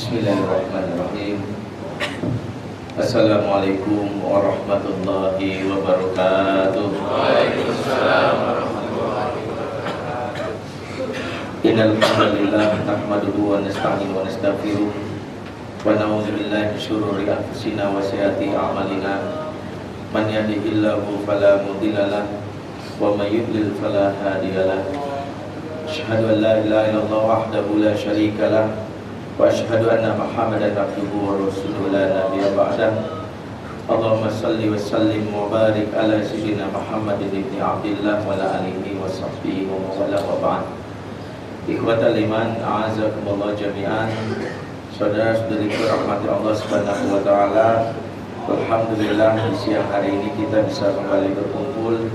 Bismillahirrahmanirrahim. Assalamualaikum warahmatullahi wabarakatuh. Waalaikumsalam warahmatullahi wabarakatuh. Innal hamdalillah nahmaduhu wa nasta'inu wa nastaghfiruh wa na'udzu billahi min syururi anfusina wa sayyiati a'malina. Man yahdihillahu fala mudilla lahu wa may yudlil fala hadiya lahu. Asyhadu an la ilaha illallah wahdahu la syarika lahu wa asyhadu anna Muhammadan abduhu wa rasuluhu la nabiyya ba'dahu. Allahumma salli wa sallim wa barik ala sayyidina Muhammadin ibni Abdillah wa ala alihi wa sahbihi wa mawala wa ba'd. Ikhwatal iman, a'azakumullah jami'an. Saudara-saudariku rahmati Allah Subhanahu wa taala. Alhamdulillah di siang hari ini kita bisa kembali berkumpul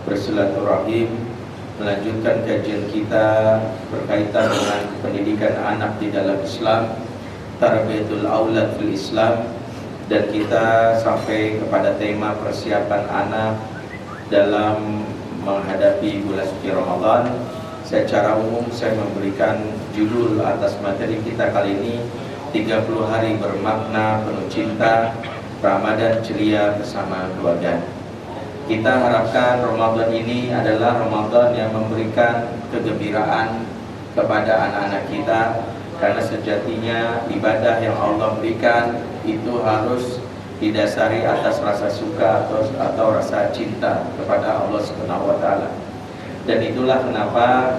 bersilaturahim, melanjutkan kajian kita berkaitan dengan pendidikan anak di dalam Islam, tarbiyatul aulad fil Islam, dan kita sampai kepada tema persiapan anak dalam menghadapi bulan suci Ramadan. Secara umum saya memberikan judul atas materi kita kali ini 30 hari bermakna penuh cinta, Ramadan ceria bersama keluarga. Kita harapkan Ramadan ini adalah Ramadan yang memberikan kegembiraan kepada anak-anak kita, karena sejatinya ibadah yang Allah berikan itu harus didasari atas rasa suka atau rasa cinta kepada Allah Subhanahu wa taala. Dan itulah kenapa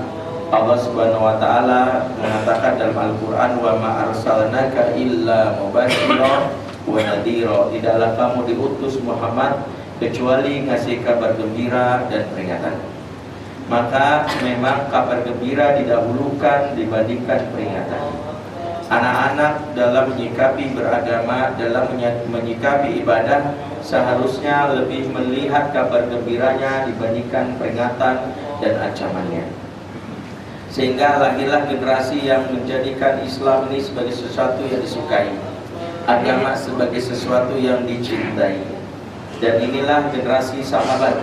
Allah Subhanahu wa taala mengatakan dalam Al-Qur'an, wa ma arsalnaka illa mubasysyiran wa nadhira. Tidaklah kamu diutus Muhammad kecuali ngasih kabar gembira dan peringatan. Maka memang kabar gembira didahulukan dibandingkan peringatan. Anak-anak dalam menyikapi beragama, dalam menyikapi ibadah, seharusnya lebih melihat kabar gembiranya dibandingkan peringatan dan ancamannya. Sehingga lahirlah generasi yang menjadikan Islam ini sebagai sesuatu yang disukai, agama sebagai sesuatu yang dicintai. Dan inilah generasi sahabat,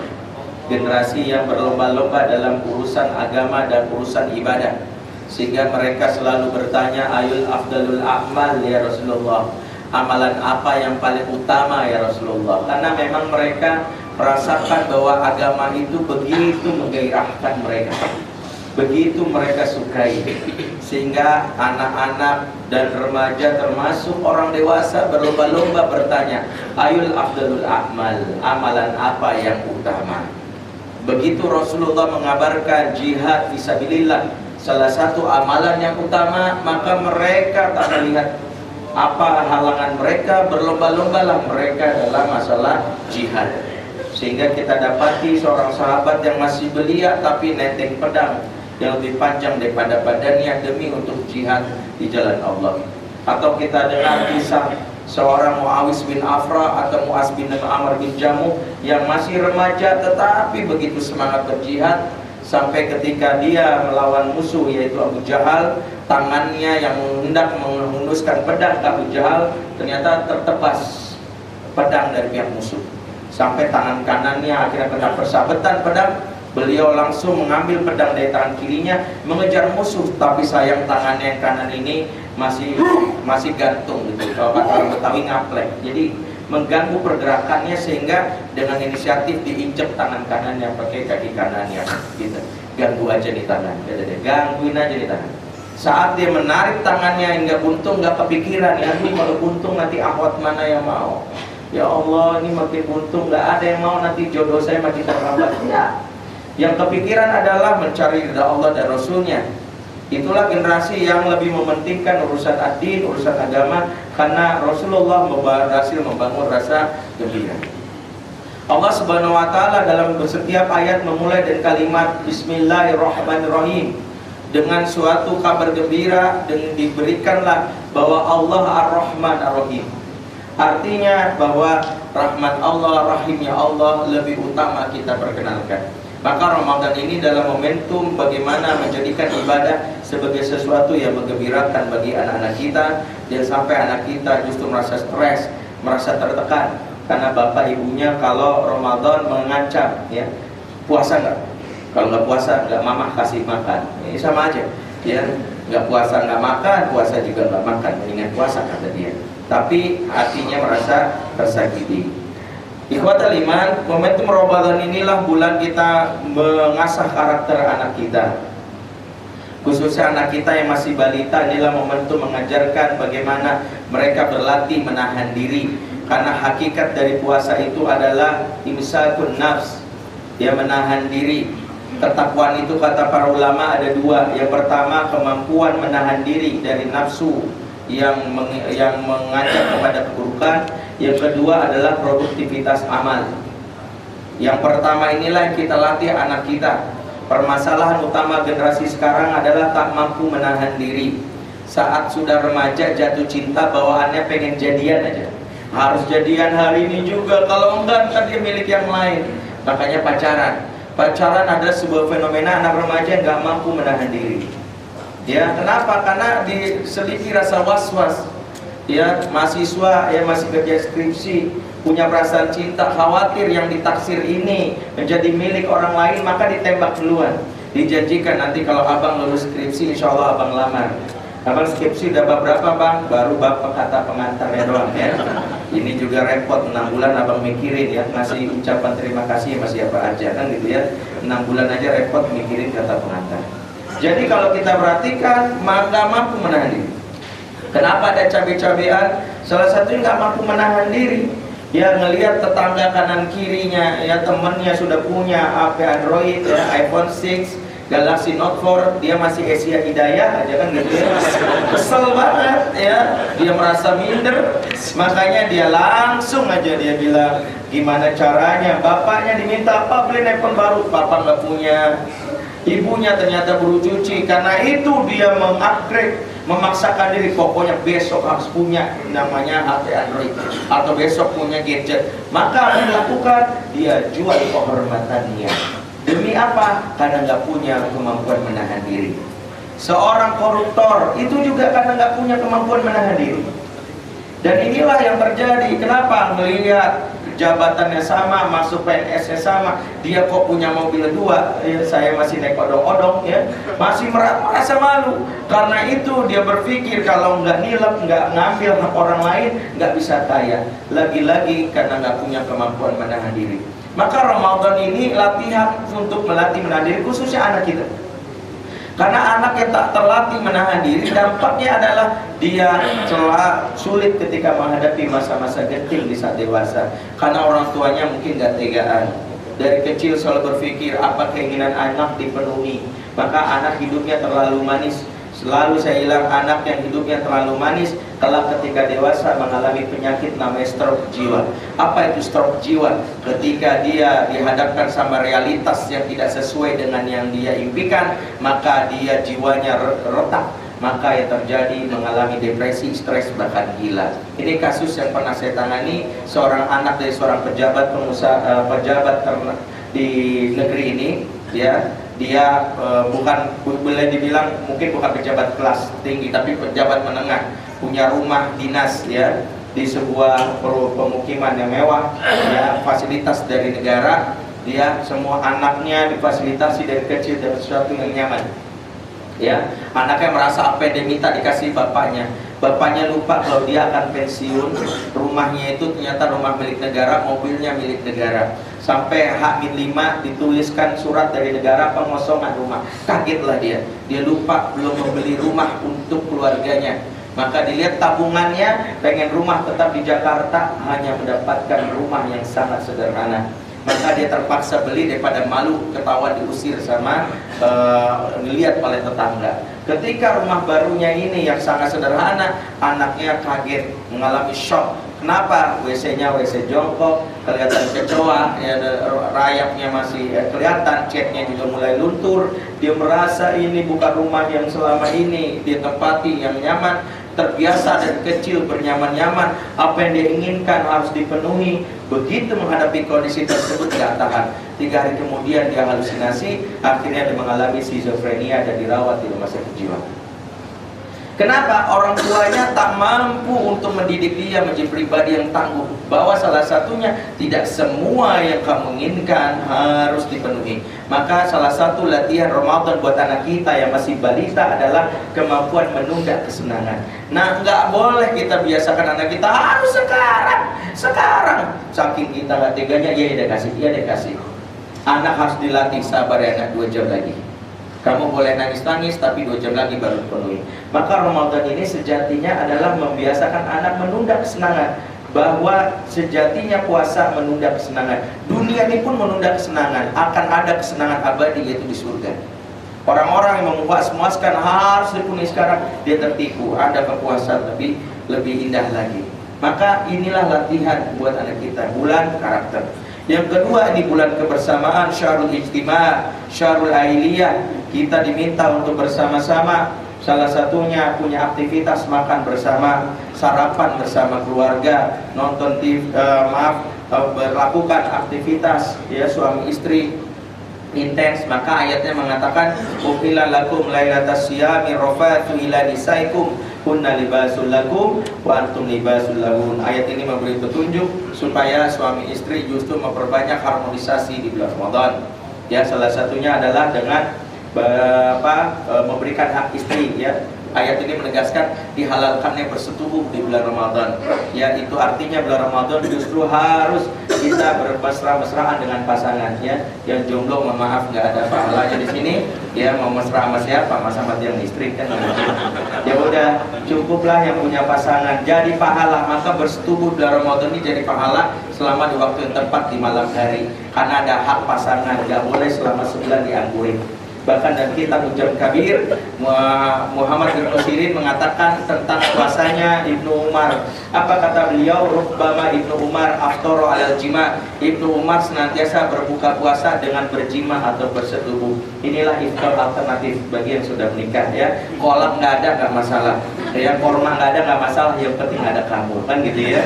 generasi yang berlomba-lomba dalam urusan agama dan urusan ibadah, sehingga mereka selalu bertanya, ayul afdalul a'mal ya Rasulullah, amalan apa yang paling utama ya Rasulullah. Karena memang mereka merasakan bahwa agama itu begitu menggairahkan mereka, begitu mereka sukai, sehingga anak-anak dan remaja termasuk orang dewasa berlomba-lomba bertanya, ayul afdalul a'mal, amalan apa yang utama. Begitu Rasulullah mengabarkan jihad fisabilillah salah satu amalan yang utama, maka mereka tak melihat apa halangan mereka, berlomba-lombalah mereka dalam masalah jihad. Sehingga kita dapati seorang sahabat yang masih belia tapi nenteng pedang yang lebih panjang daripada badannya demi untuk jihad di jalan Allah. Atau kita dengar kisah seorang Muawis bin Afra atau Muaz bin Amr bin Jamuh yang masih remaja tetapi begitu semangat berjihad, sampai ketika dia melawan musuh yaitu Abu Jahal, tangannya yang hendak menghunuskan pedang ke Abu Jahal ternyata tertebas pedang dari pihak musuh, sampai tangan kanannya akhirnya kena persabetan pedang. Beliau langsung mengambil pedang dari tangan kirinya mengejar musuh, tapi sayang tangannya yang kanan ini masih gantung gitu. Kalau kata orang Betawi ngaplek, jadi mengganggu pergerakannya, sehingga dengan inisiatif diinjek tangan kanannya pakai kaki kanannya gitu. Ganggu aja di tangan, gangguin aja di tangan. Saat dia menarik tangannya hingga buntung, nggak kepikiran ya, ini kalau buntung nanti akhwat mana yang mau? Ya Allah, ini makin buntung, nggak ada yang mau, nanti jodoh saya makin terlambat. Ya, yang kepikiran adalah mencari ridha Allah dan Rasulnya. Itulah generasi yang lebih mementingkan urusan ad-din, urusan agama, karena Rasulullah berhasil membangun rasa gembira. Allah Subhanahu wa taala dalam setiap ayat memulai dengan kalimat Bismillahirrahmanirrahim, dengan suatu kabar gembira, dan diberikanlah bahwa Allah Ar-Rahman Ar-Rahim. Artinya bahwa rahmat Allah, rahimnya Allah lebih utama kita perkenalkan. Maka Ramadan ini dalam momentum bagaimana menjadikan ibadah sebagai sesuatu yang menggembirakan bagi anak-anak kita, dan sampai anak kita justru merasa stres, merasa tertekan karena bapak ibunya kalau Ramadan mengancam, ya, puasa nggak? Kalau nggak puasa nggak mamah kasih makan, ini sama aja, ya. Nggak puasa nggak makan, puasa juga nggak makan, mendingan puasa kata dia. Tapi hatinya merasa tersakiti. Ikhwatal iman, momentum Ramadan inilah bulan kita mengasah karakter anak kita, khususnya anak kita yang masih balita. Inilah momentum mengajarkan bagaimana mereka berlatih menahan diri. Karena hakikat dari puasa itu adalah imsakun nafs, dia menahan diri. Ketakwaan itu kata para ulama ada dua. Yang pertama, kemampuan menahan diri dari nafsu yang mengajak kepada keburukan. Yang kedua adalah produktivitas amal. Yang pertama inilah yang kita latih anak kita. Permasalahan utama generasi sekarang adalah tak mampu menahan diri. Saat sudah remaja jatuh cinta, bawaannya pengen jadian aja. Harus jadian hari ini juga, kalau enggak ntar dia milik yang lain. Makanya pacaran. Pacaran adalah sebuah fenomena anak remaja yang gak mampu menahan diri. Ya, kenapa? Karena diseliki rasa was-was. Ya, mahasiswa yang masih kerja skripsi, punya perasaan cinta, khawatir yang ditaksir ini menjadi milik orang lain, maka ditembak duluan. Dijanjikan nanti kalau abang lulus skripsi, insya Allah abang lamar. Abang skripsi udah bab berapa bang? Baru bab kata pengantarnya doang ya. Ini juga repot, 6 bulan abang mikirin ya, ngasih ucapan terima kasih masih apa aja kan gitu ya. 6 bulan aja repot mikirin kata pengantar. Jadi kalau kita perhatikan, maka mampu menahan diri. Kenapa ada cabai-cabean? Salah satunya nggak mampu menahan diri. Ya, ngelihat tetangga kanan kirinya, ya temennya sudah punya HP Android, ya, iPhone 6, Galaxy Note 4, dia masih Asia Hidayah aja kan gitu ya. Kesel banget ya, dia merasa minder. Makanya dia langsung aja dia bilang, gimana caranya? Bapaknya diminta apa? Beli iPhone baru, bapak nggak punya. Ibunya ternyata buru cuci. Karena itu dia mengupgrade, memaksakan diri, pokoknya besok harus punya namanya HP Android atau besok punya gadget. Maka apa yang dilakukan? Dia jual kehormatannya. Demi apa? Karena nggak punya kemampuan menahan diri. Seorang koruptor itu juga karena nggak punya kemampuan menahan diri. Dan inilah yang terjadi. Kenapa? Melihat jabatannya sama, masuk PNS-nya sama, dia kok punya mobil 2, ya, saya masih naik odong-odong ya, masih merasa malu. Karena itu dia berpikir kalau nggak nilep, nggak ngambil hak orang lain, nggak bisa kaya. Lagi-lagi karena nggak punya kemampuan menahan diri. Maka Ramadan ini latihan untuk melatih menahan diri, khususnya anak kita. Karena anak yang tak terlatih menahan diri, dampaknya adalah dia sulit ketika menghadapi masa-masa genting di saat dewasa. Karena orang tuanya mungkin gak tegaan. Dari kecil selalu berpikir apa keinginan anak dipenuhi. Maka anak hidupnya terlalu manis. Selalu saya bilang anak yang hidupnya terlalu manis, kelak ketika dewasa mengalami penyakit namanya stroke jiwa. Apa itu stroke jiwa? Ketika dia dihadapkan sama realitas yang tidak sesuai dengan yang dia impikan, maka dia jiwanya retak. Maka yang terjadi mengalami depresi, stres, bahkan gila. Ini kasus yang pernah saya tangani, seorang anak dari seorang pejabat pengusaha, pejabat di negeri ini, ya. Dia boleh dibilang mungkin bukan pejabat kelas tinggi, tapi pejabat menengah, punya rumah dinas ya di sebuah pemukiman yang mewah, ya, fasilitas dari negara. Dia semua anaknya difasilitasi dari kecil dengan sesuatu yang nyaman. Ya, anaknya merasa apa yang dia minta dikasih bapaknya. Bapaknya lupa kalau dia akan pensiun, rumahnya itu ternyata rumah milik negara, mobilnya milik negara. Sampai H-5 dituliskan surat dari negara pengosongan rumah. Kagetlah dia. Dia lupa belum membeli rumah untuk keluarganya. Maka dilihat tabungannya, pengen rumah tetap di Jakarta, hanya mendapatkan rumah yang sangat sederhana. Maka dia terpaksa beli daripada malu ketahuan diusir sama dilihat oleh tetangga. Ketika rumah barunya ini yang sangat sederhana, anaknya kaget, mengalami shock. Kenapa? WC-nya WC jongkok, kelihatan kecoa, ya, rayapnya masih kelihatan, catnya juga mulai luntur. Dia merasa ini bukan rumah yang selama ini dia tempati yang nyaman. Terbiasa dari kecil bernyaman-nyaman, apa yang dia inginkan harus dipenuhi. Begitu menghadapi kondisi tersebut gak tahan. 3 hari kemudian dia halusinasi, akhirnya dia mengalami skizofrenia dan dirawat di rumah sakit jiwa. Kenapa? Orang tuanya tak mampu untuk mendidik dia menjadi pribadi yang tangguh. Bahwa salah satunya tidak semua yang kamu inginkan harus dipenuhi. Maka salah satu latihan Ramadan buat anak kita yang masih balita adalah kemampuan menunda kesenangan. Nah, nggak boleh kita biasakan anak kita harus sekarang. Saking kita nggak teganya, iya deh kasih. Anak harus dilatih, sabar ya anak, 2 jam lagi. Kamu boleh nangis-nangis, tapi 2 jam lagi baru penuhi. Maka Ramadan ini sejatinya adalah membiasakan anak menunda kesenangan. Bahwa sejatinya puasa menunda kesenangan. Dunia ini pun menunda kesenangan. Akan ada kesenangan abadi, yaitu di surga. Orang-orang yang memuas-muaskan harus dipenuhi sekarang, dia tertipu. Ada kepuasan lebih indah lagi. Maka inilah latihan buat anak kita, bulan karakter. Yang kedua, ini bulan kebersamaan, Syahrul Ijtima', Syahrul Ailiyah. Kita diminta untuk bersama-sama. Salah satunya punya aktivitas makan bersama, sarapan bersama keluarga, nonton TV, melakukan aktivitas ya suami istri intens. Maka ayatnya mengatakan, "Uhilla lakum lailatas syiyami rafathu ila nisaikum kunna libasul lakum wa antum libasul lahun." Ayat ini memberi petunjuk supaya suami istri justru memperbanyak harmonisasi di bulan Ramadan. Ya, salah satunya adalah dengan memberikan hak istri ya. Ayat ini menegaskan dihalalkannya bersetubuh di bulan Ramadan. Ya, itu artinya bulan Ramadan justru harus kita bermesra-mesraan dengan pasangan ya. Yang jomblo mohon maaf nggak ada pahalanya di sini. Ya, mau mesra sama siapa? Sama yang istri kan. Ya udah, cukuplah yang punya pasangan jadi pahala. Maka bersetubuh bulan Ramadan ini jadi pahala selama di waktu yang tepat di malam hari. Karena ada hak pasangan, nggak boleh selama sebulan dianggurin. Bahkan dalam kitab Ujam Kabir, Muhammad bin Sirin mengatakan tentang puasanya Ibnu Umar. Apa kata beliau? Rubbama Ibnu Umar aftara alal jima'. Ibnu Umar senantiasa berbuka puasa dengan berjima atau bersetubuh. Inilah iftar alternatif bagi yang sudah menikah ya. Kolak nggak ada nggak masalah. Ya, korma nggak ada nggak masalah. Yang penting ada kamu, kan gitu ya.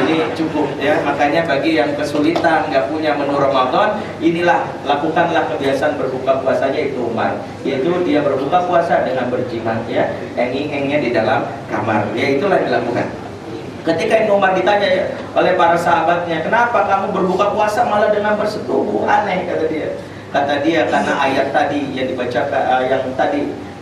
Ini cukup ya. Makanya bagi yang kesulitan nggak punya menu Ramadan, inilah lakukanlah kebiasaan berbuka puasanya itu Umar, yaitu dia berbuka puasa dengan berjima ya, enging-engnya di dalam kamar. Ya, itulah yang dilakukan. Ketika Ibnu Umar ditanya oleh para sahabatnya, kenapa kamu berbuka puasa malah dengan bersetubuh? Aneh, kata dia. Kata dia, karena ayat tadi yang dibacakan,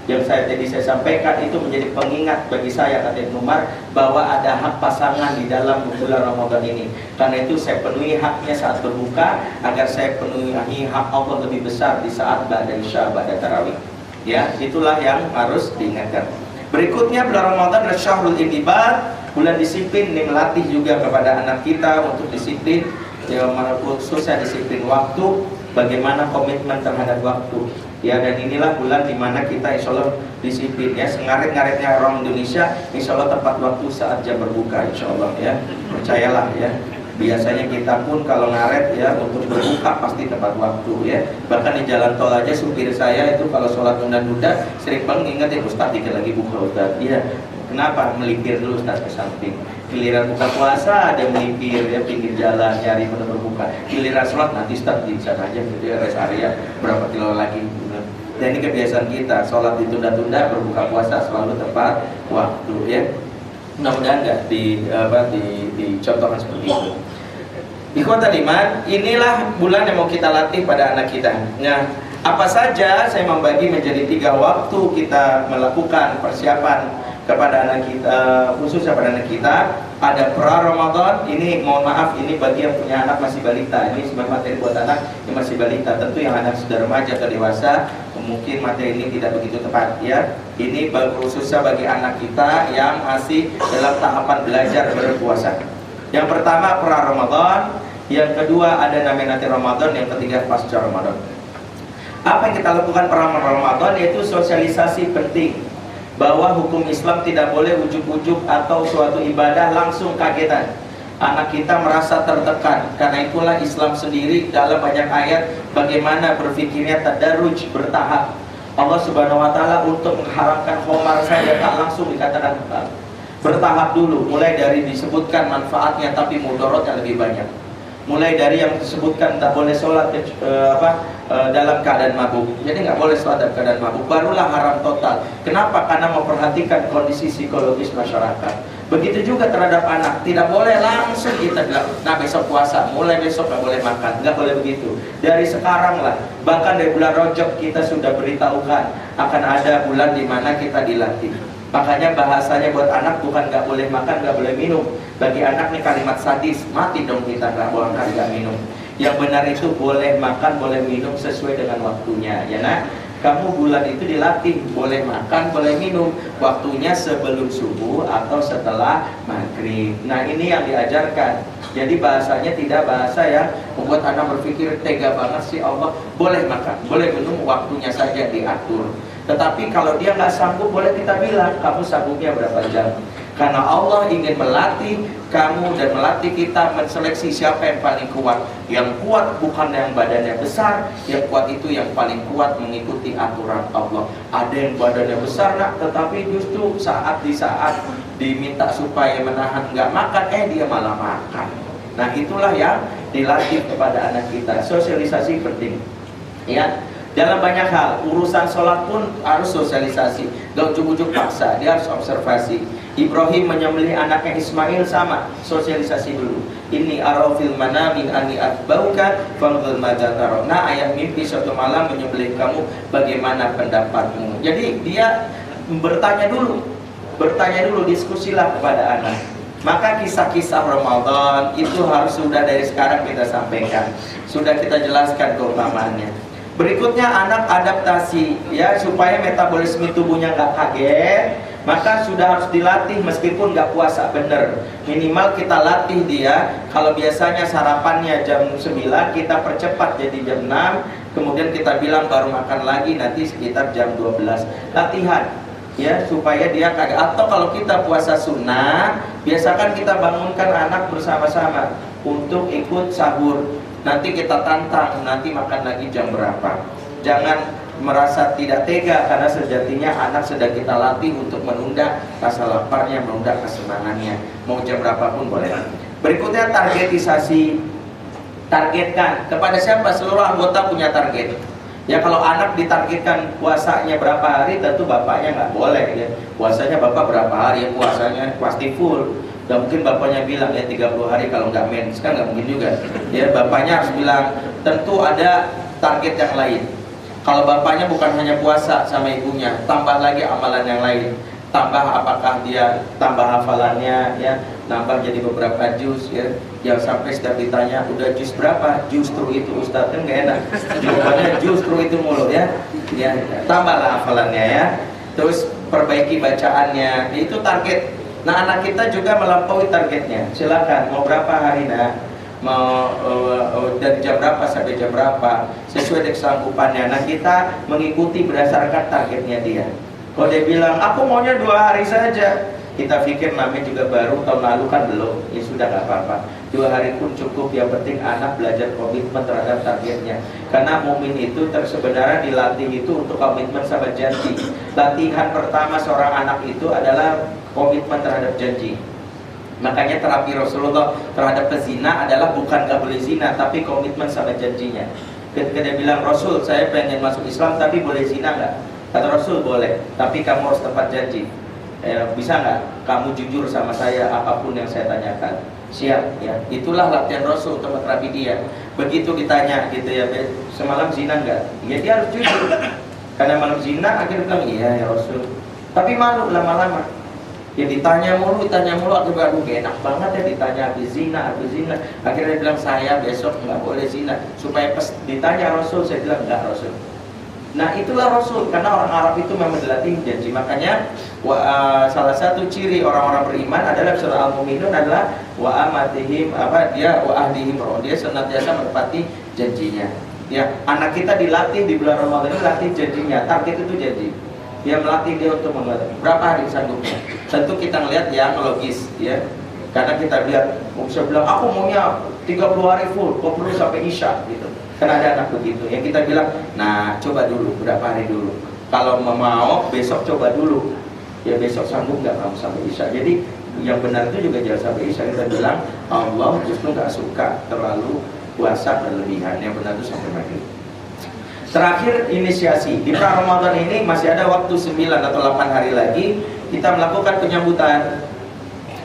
yang saya sampaikan itu menjadi pengingat bagi saya, kata Ibnu Umar, bahwa ada hak pasangan di dalam bulan Ramadan ini. Karena itu saya penuhi haknya saat berbuka, agar saya penuhi hak Allah lebih besar di saat ba'da isya, ba'da tarawih. Ya, itulah yang harus diingatkan. Berikutnya bulan Ramadan adalah Syahrul Intibat, bulan disiplin. Ini melatih juga kepada anak kita untuk disiplin, ya, khususnya disiplin waktu, bagaimana komitmen terhadap waktu. Ya, dan inilah bulan dimana kita insya Allah disiplin ya. Sengarit-ngaritnya orang Indonesia, insya Allah tepat waktu saat jam berbuka, insya Allah ya. Percayalah ya. Biasanya kita pun kalau ngaret ya untuk berbuka pasti tepat waktu ya. Bahkan di jalan tol aja supir saya itu kalau sholat tunda-tunda sering banget ingetin, Ustaz dikit lagi buka Ustaz. Iya. Kenapa? Melipir dulu Ustaz ke samping. Giliran buka puasa ada melipir ya, pinggir jalan nyari menu berbuka. Giliran sholat nanti Ustaz di sana aja gitu ya, rest area berapa kilo lagi. Dan ini kebiasaan kita, sholat ditunda-tunda, berbuka puasa selalu tepat waktu ya. Mudah-mudahan nggak dicontohkan seperti itu. Ikhwatal iman, inilah bulan yang mau kita latih pada anak kita. Nah, apa saja saya membagi menjadi 3 waktu kita melakukan persiapan kepada anak kita, khususnya pada anak kita. Ada pra Ramadan, ini mohon maaf, ini bagi yang punya anak masih balita. Ini sebagai materi buat anak yang masih balita. Tentu yang anak sudah remaja atau dewasa, mungkin materi ini tidak begitu tepat ya. Ini khususnya bagi anak kita yang masih dalam tahapan belajar berpuasa. Yang pertama pra Ramadan, yang kedua ada namanya nanti Ramadan, yang ketiga pasca Ramadan. Apa yang kita lakukan pra Ramadan yaitu sosialisasi penting bahwa hukum Islam tidak boleh ujuk-ujuk atau suatu ibadah langsung kagetan. Anak kita merasa tertekan. Karena itulah Islam sendiri dalam banyak ayat bagaimana berfikirnya tadarruj, bertahap. Allah Subhanahu wa taala untuk mengharamkan khamar saja tak langsung dikatakan bertahap dulu, mulai dari disebutkan manfaatnya tapi mudaratnya lebih banyak. Mulai dari yang disebutkan tak boleh sholat dalam keadaan mabuk. Jadi nggak boleh sholat dalam keadaan mabuk. Barulah haram total. Kenapa? Karena memperhatikan kondisi psikologis masyarakat. Begitu juga terhadap anak. Tidak boleh langsung kita bilang, nah besok puasa, mulai besok nggak boleh makan. Nggak boleh begitu. Dari sekarang lah. Bahkan dari bulan Rajab kita sudah beritahukan akan ada bulan di mana kita dilatih. Makanya bahasanya buat anak bukan nggak boleh makan, nggak boleh minum. Bagi anak nih kalimat sadis, mati dong kita nggak boleh makan, nggak minum. Yang benar itu boleh makan, boleh minum sesuai dengan waktunya, ya nak. Kamu bulan itu dilatih, boleh makan, boleh minum. Waktunya sebelum subuh atau setelah maghrib. Nah ini yang diajarkan. Jadi bahasanya tidak bahasa yang membuat anak berpikir tega banget sih Allah. Boleh makan, boleh minum, waktunya saja diatur. Tetapi kalau dia nggak sanggup, boleh kita bilang, kamu sanggupnya berapa jam? Karena Allah ingin melatih kamu dan melatih kita menseleksi siapa yang paling kuat. Yang kuat bukan yang badannya besar, yang kuat itu yang paling kuat mengikuti aturan Allah. Ada yang badannya besar nak, tetapi justru saat diminta supaya menahan nggak makan, dia malah makan. Nah itulah yang dilatih kepada anak kita. Sosialisasi penting, ya. Dalam banyak hal, urusan sholat pun harus sosialisasi. Gak ujuk-ujuk paksa, dia harus observasi. Ibrahim menyembelih anaknya Ismail sama, sosialisasi dulu. Ini arafil manami ani atbauka fangdhur madza tara. Nah, ayah mimpi suatu malam menyembelih kamu, bagaimana pendapatmu? Jadi dia bertanya dulu, diskusilah kepada anak. Maka kisah-kisah Ramadan itu harus sudah dari sekarang kita sampaikan, sudah kita jelaskan keutamaannya. Berikutnya anak adaptasi, ya, supaya metabolisme tubuhnya nggak kaget, maka sudah harus dilatih meskipun nggak puasa bener. Minimal kita latih dia. Kalau biasanya sarapannya jam 9, kita percepat jadi jam 6, kemudian kita bilang baru makan lagi nanti sekitar jam 12. Latihan, ya, supaya dia kaget. Atau kalau kita puasa sunnah, biasakan kita bangunkan anak bersama-sama untuk ikut sahur. Nanti kita tantang, nanti makan lagi jam berapa. Jangan merasa tidak tega, karena sejatinya anak sedang kita latih untuk menunda rasa laparnya, menunda kesenangannya. Mau jam berapapun boleh. Berikutnya targetisasi. Targetkan kepada siapa? Seluruh anggota punya target. Ya, kalau anak ditargetkan puasanya berapa hari, tentu bapaknya nggak boleh, ya. Puasanya bapak berapa hari, ya puasanya pasti full. Gak mungkin bapaknya bilang ya 30 hari kalau nggak mens, kan nggak mungkin juga. Ya, bapaknya harus bilang, tentu ada target yang lain. Kalau bapaknya bukan hanya puasa sama ibunya, tambah lagi amalan yang lain. Tambah apakah dia tambah hafalannya, ya, nambah jadi beberapa juz, ya. Jangan sampai setiap ditanya udah juz berapa, justru itu Ustaz, kan nggak enak. Jawabannya justru itu mulu, ya. Ya, tambahlah hafalannya, ya. Terus perbaiki bacaannya, itu target. Nah, anak kita juga melampaui targetnya. Silakan, mau berapa hari nak? Mau dari jam berapa sampai jam berapa? Sesuai dengan kesanggupannya. Nah, kita mengikuti berdasarkan targetnya dia. Kalau dia bilang, aku maunya 2 hari saja, kita pikir namanya juga baru, tahun lalu kan belum. Ya sudah, nggak apa-apa. 2 hari pun cukup. Yang penting anak belajar komitmen terhadap targetnya. Karena mukmin itu sebenarnya dilatih itu untuk komitmen sama janji. Latihan pertama seorang anak itu adalah komitmen terhadap janji. Makanya terapi Rasulullah terhadap pezina adalah bukan gak boleh zina, tapi komitmen sama janjinya. Ketika dia bilang, Rasul, saya pengen masuk Islam tapi boleh zina nggak? Kata Rasul, boleh, tapi kamu harus tepat janji. Bisa nggak kamu jujur sama saya apapun yang saya tanyakan? Siap, ya. Itulah latihan Rasul untuk terapi dia. Begitu ditanya gitu ya, semalam zina nggak? Ya dia harus jujur. Karena malam zina akhirnya bilang, iya ya Rasul. Tapi malu lama-lama. Ya ditanya mulu, akhirnya aduh enak banget ya ditanya habis zina. Akhirnya dia bilang, saya besok nggak boleh zina. Supaya pas ditanya Rasul, saya bilang enggak Rasul. Nah itulah Rasul, karena orang Arab itu memang dilatih janji. Makanya salah satu ciri orang-orang beriman adalah surah Al-Mu'minun adalah wa amatihim ahdihim, dia senantiasa menepati janjinya. Ya, anak kita dilatih di bulan Ramadan ini latih janjinya. Target itu janji. Dia melatih dia untuk membuat berapa hari sanggupnya. Tentu kita ngelihat yang logis, ya. Karena kita lihat, bisa bilang aku maunya 30 hari full, kok perlu sampai Isya gitu. Karena ada anak begitu. Yang kita bilang, nah coba dulu berapa hari dulu. Kalau mau besok coba dulu. Ya besok sanggup nggak kamu sampai Isya. Jadi yang benar itu juga jangan sampai Isya. Kita bilang Allah justru nggak suka terlalu puasa berlebihan, yang benar itu sampai maghrib. Terakhir, inisiasi. Di Ramadan ini masih ada waktu 9 atau 8 hari lagi kita melakukan penyambutan.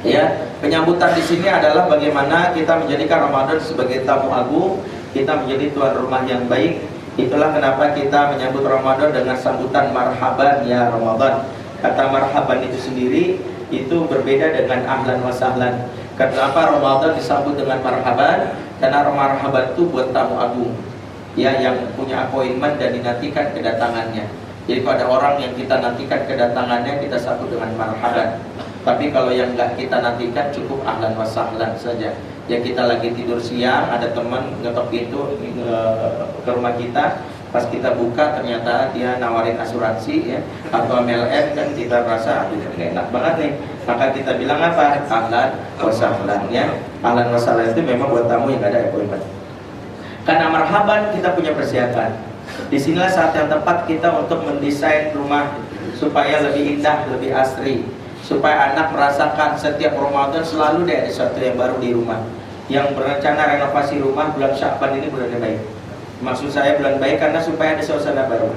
Ya, penyambutan di sini adalah bagaimana kita menjadikan Ramadan sebagai tamu agung, kita menjadi tuan rumah yang baik. Itulah kenapa kita menyambut Ramadan dengan sambutan marhaban ya Ramadan. Kata marhaban itu sendiri itu berbeda dengan ahlan wa sahlan. Kenapa Ramadan disambut dengan marhaban? Karena marhaban itu buat tamu agung, ya, yang punya appointment dan dinantikan kedatangannya. Jadi pada orang yang kita nantikan kedatangannya kita sambut dengan marhaban. Tapi kalau yang nggak kita nantikan cukup ahlan wa sahlan saja. Ya, kita lagi tidur siang, ada teman ngetok pintu ke rumah kita, pas kita buka ternyata dia nawarin asuransi ya atau MLM, kan kita rasa aduh nggak enak banget nih. Maka kita bilang apa? Ahlan wa sahlan ya. Ahlan wa sahlan itu memang buat tamu yang nggak ada appointment. Karena marhaban kita punya persiapan. Disinilah saat yang tepat kita untuk mendesain rumah supaya lebih indah, lebih asri, supaya anak merasakan setiap Ramadan selalu ada sesuatu yang baru di rumah. Yang berencana renovasi rumah bulan Sya'ban ini bulan yang baik. Maksud saya bulan baik karena supaya ada suasana baru.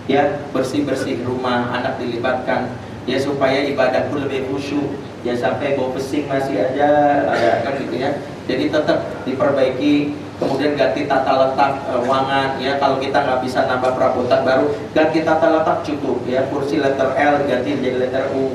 Ya, bersih-bersih rumah, anak dilibatkan. Ya, supaya ibadahku lebih khusyuk. Ya, sampai bau pesing masih ada kan gitu ya. Jadi tetap diperbaiki. Kemudian ganti tata letak ruangan ya, kalau kita nggak bisa nambah perabotan baru, ganti tata letak cukup ya. Kursi letter L ganti jadi letter U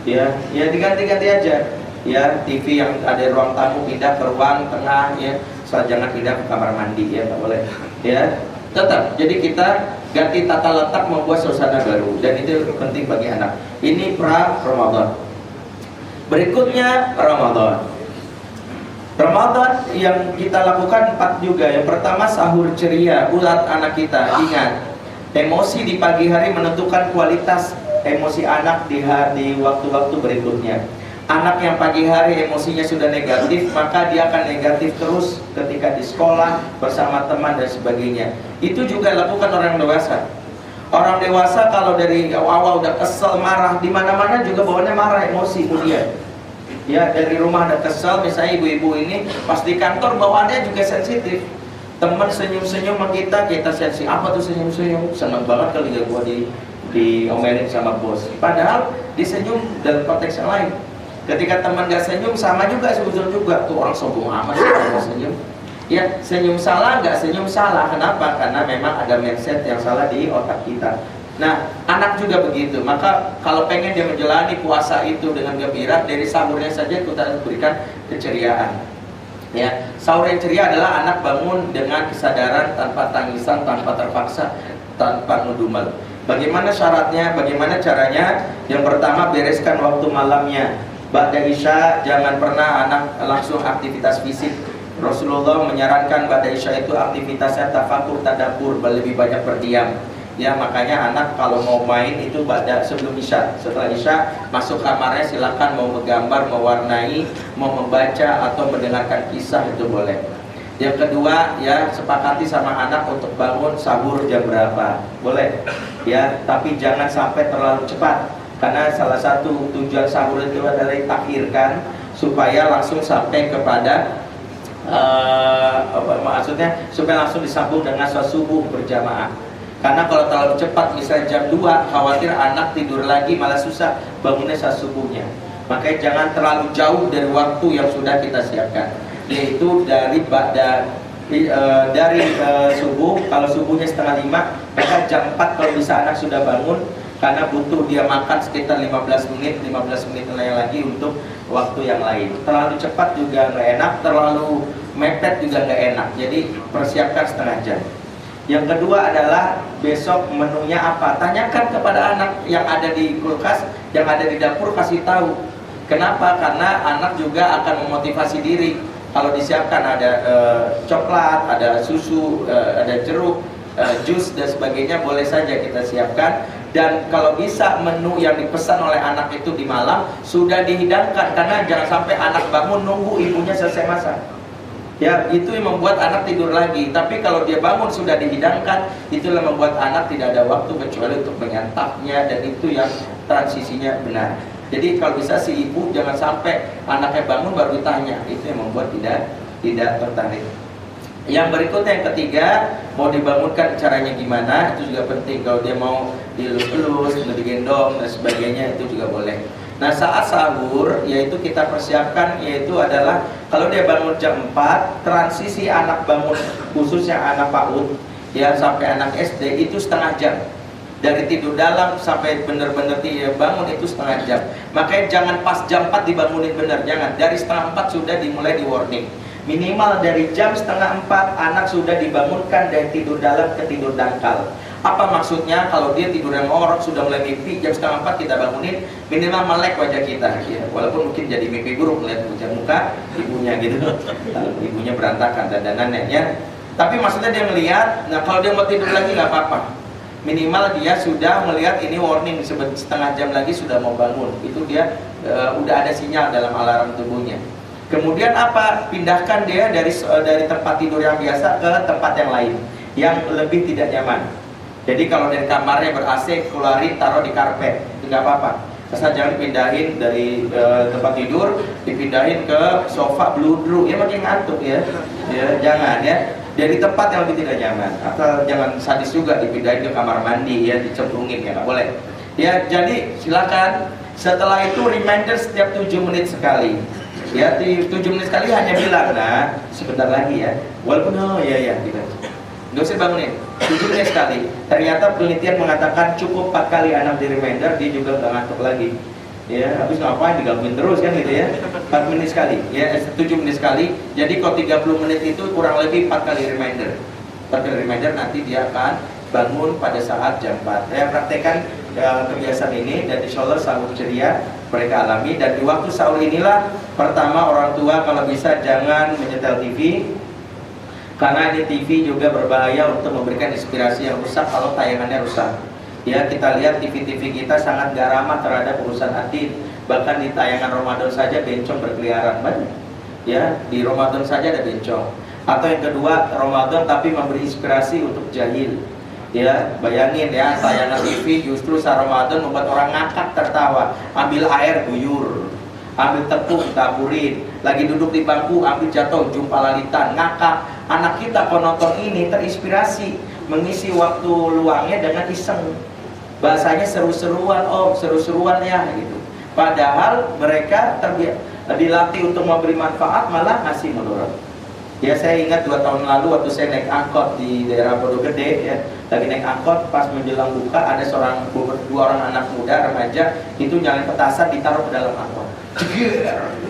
ya, ya diganti-ganti aja ya. TV yang ada ruang tamu pindah ke ruang tengah ya, soal jangan pindah ke kamar mandi ya, nggak boleh ya. Tetap, jadi kita ganti tata letak, membuat suasana baru, dan itu penting bagi anak. Ini pra-Ramadan. Berikutnya Ramadan. Ramadan yang kita lakukan 4 juga. Yang pertama sahur ceria, ulat anak kita. Ingat, emosi di pagi hari menentukan kualitas emosi anak di waktu-waktu berikutnya. Anak yang pagi hari emosinya sudah negatif, maka dia akan negatif terus ketika di sekolah, bersama teman dan sebagainya. Itu juga lakukan orang dewasa. Orang dewasa kalau dari awal udah kesel, marah, di mana-mana juga bawaannya marah, emosi kemudian. Ya, dari rumah ada kesel, misalnya ibu-ibu ini pas di kantor bawaannya juga sensitif. Teman senyum-senyum sama kita sensitif. Apa tuh senyum-senyum? Senang banget kali ya gua diomelin sama bos. Padahal disenyum dalam konteks yang lain. Ketika teman gak senyum, sama juga sebetulnya juga tuh orang sombong amat gak senyum. Ya, senyum salah, gak senyum salah. Kenapa? Karena memang ada mindset yang salah di otak kita. Nah, anak juga begitu. Maka kalau pengen dia menjalani puasa itu dengan gembira, dari sahurnya saja kita berikan keceriaan. Ya, sahur yang ceria adalah anak bangun dengan kesadaran, tanpa tangisan, tanpa terpaksa, tanpa ngedumel. Bagaimana syaratnya? Bagaimana caranya? Yang pertama, bereskan waktu malamnya. Ba'da Isya jangan pernah anak langsung aktivitas fisik. Rasulullah menyarankan ba'da Isya itu aktivitasnya tafakur, tadabbur, lebih banyak berdiam. Ya, makanya anak kalau mau main itu sebelum Isya. Setelah Isya masuk kamarnya, silakan mau menggambar, mewarnai, mau membaca atau mendengarkan kisah itu boleh. Yang kedua, ya sepakati sama anak untuk bangun sahur jam berapa, boleh. Ya, tapi jangan sampai terlalu cepat. Karena salah satu tujuan sahur itu adalah ditakhirkan supaya langsung sampai kepada maksudnya supaya langsung disambung dengan sholat subuh berjamaah. Karena kalau terlalu cepat, misalnya jam 2, khawatir anak tidur lagi malah susah bangunnya saat subuhnya. Makanya jangan terlalu jauh dari waktu yang sudah kita siapkan, yaitu dari subuh. Kalau subuhnya setengah 5, maka jam 4 kalau bisa anak sudah bangun, karena butuh dia makan sekitar 15 menit lagi untuk waktu yang lain. Terlalu cepat juga nggak enak, terlalu mepet juga nggak enak. Jadi persiapkan setengah jam. Yang kedua adalah besok menunya apa. Tanyakan kepada anak yang ada di kulkas, yang ada di dapur, kasih tahu. Kenapa? Karena anak juga akan memotivasi diri. Kalau disiapkan ada coklat, ada susu, ada jeruk, jus dan sebagainya, boleh saja kita siapkan. Dan kalau bisa menu yang dipesan oleh anak itu di malam sudah dihidangkan, karena jangan sampai anak bangun nunggu ibunya selesai masak. Ya, itu yang membuat anak tidur lagi. Tapi kalau dia bangun sudah dihidangkan, itulah membuat anak tidak ada waktu kecuali untuk menyantapnya, dan itu yang transisinya benar. Jadi kalau bisa si ibu jangan sampai anaknya bangun baru ditanya, itu yang membuat tidak tertarik. Yang berikutnya yang ketiga, mau dibangunkan caranya gimana, itu juga penting. Kalau dia mau dilus-elus, digendong dan sebagainya, itu juga boleh. Nah, saat sahur yaitu kita persiapkan, yaitu adalah kalau dia bangun jam 4, transisi anak bangun khususnya anak PAUD ya sampai anak SD itu setengah jam. Dari tidur dalam sampai benar-benar dia bangun itu setengah jam. Makanya jangan pas jam 4 dibangunin benar, jangan. Dari setengah 4 sudah dimulai di warning. Minimal dari jam setengah 4 anak sudah dibangunkan dari tidur dalam ke tidur dangkal. Apa maksudnya? Kalau dia tidur yang ngorok sudah mulai mimpi, jam setengah 4 kita bangunin, minimal melek wajah kita ya. Walaupun mungkin jadi mimpi buruk melihat wajah muka ibunya gitu. Ibunya berantakan dandanannya ya. Tapi maksudnya dia melihat, nah kalau dia mau tidur lagi nggak apa-apa. Minimal dia sudah melihat ini warning, setengah jam lagi sudah mau bangun. Itu dia udah ada sinyal dalam alarm tubuhnya. Kemudian apa? Pindahkan dia dari tempat tidur yang biasa ke tempat yang lain yang lebih tidak nyaman. Jadi kalau dari kamarnya ber-AC, keluarin taruh di karpet, itu nggak apa-apa. Asal jangan dipindahin dari tempat tidur, dipindahin ke sofa bludru, ya makin ngantuk ya. Ya jangan ya. Dari tempat yang lebih tidak nyaman. Atau jangan sadis juga dipindahin ke kamar mandi ya, dicemplungin ya nggak boleh. Ya jadi silakan. Setelah itu reminder setiap 7 menit sekali. Ya, 7 menit sekali hanya bilang, nah sebentar lagi ya. Walaupun ya bilang. Nggak usah bangunin, 7 menit sekali. Ternyata penelitian mengatakan cukup 4 kali anak di reminder, dia juga nggak ngantuk lagi. Ya, habis ngapain digangguin terus kan gitu ya. 4 menit sekali, ya 7 menit sekali. Jadi kalau 30 menit itu kurang lebih 4 kali reminder. 4 kali reminder nanti dia akan bangun pada saat jam 4. Saya praktekkan kebiasaan ini dan insya Allah sahur ceria mereka alami. Dan di waktu sahur inilah pertama orang tua kalau bisa jangan menyetel TV, karena ini TV juga berbahaya untuk memberikan inspirasi yang rusak kalau tayangannya rusak. Ya kita lihat TV-TV kita sangat gak ramah terhadap urusan atin. Bahkan di tayangan Ramadan saja bencong berkeliaran banyak. Ya di Ramadan saja ada bencong. Atau yang kedua Ramadan tapi memberi inspirasi untuk jahil. Ya, bayangin ya, tayangan TV justru saat Ramadan membuat orang ngakak tertawa. Ambil air guyur, ambil tepung taburin, lagi duduk di bangku ambil jatuh jumpa lalitan, ngakak. Anak kita penonton ini terinspirasi mengisi waktu luangnya dengan iseng. Bahasanya seru-seruan, seru-seruan ya gitu. Padahal mereka dilatih untuk memberi manfaat malah ngasih mudarat. Ya saya ingat 2 tahun lalu waktu saya naik angkot di daerah Bodo Gede ya, lagi naik angkot pas menjelang buka ada dua orang anak muda remaja itu nyalain petasan ditaruh ke dalam angkot. Gitu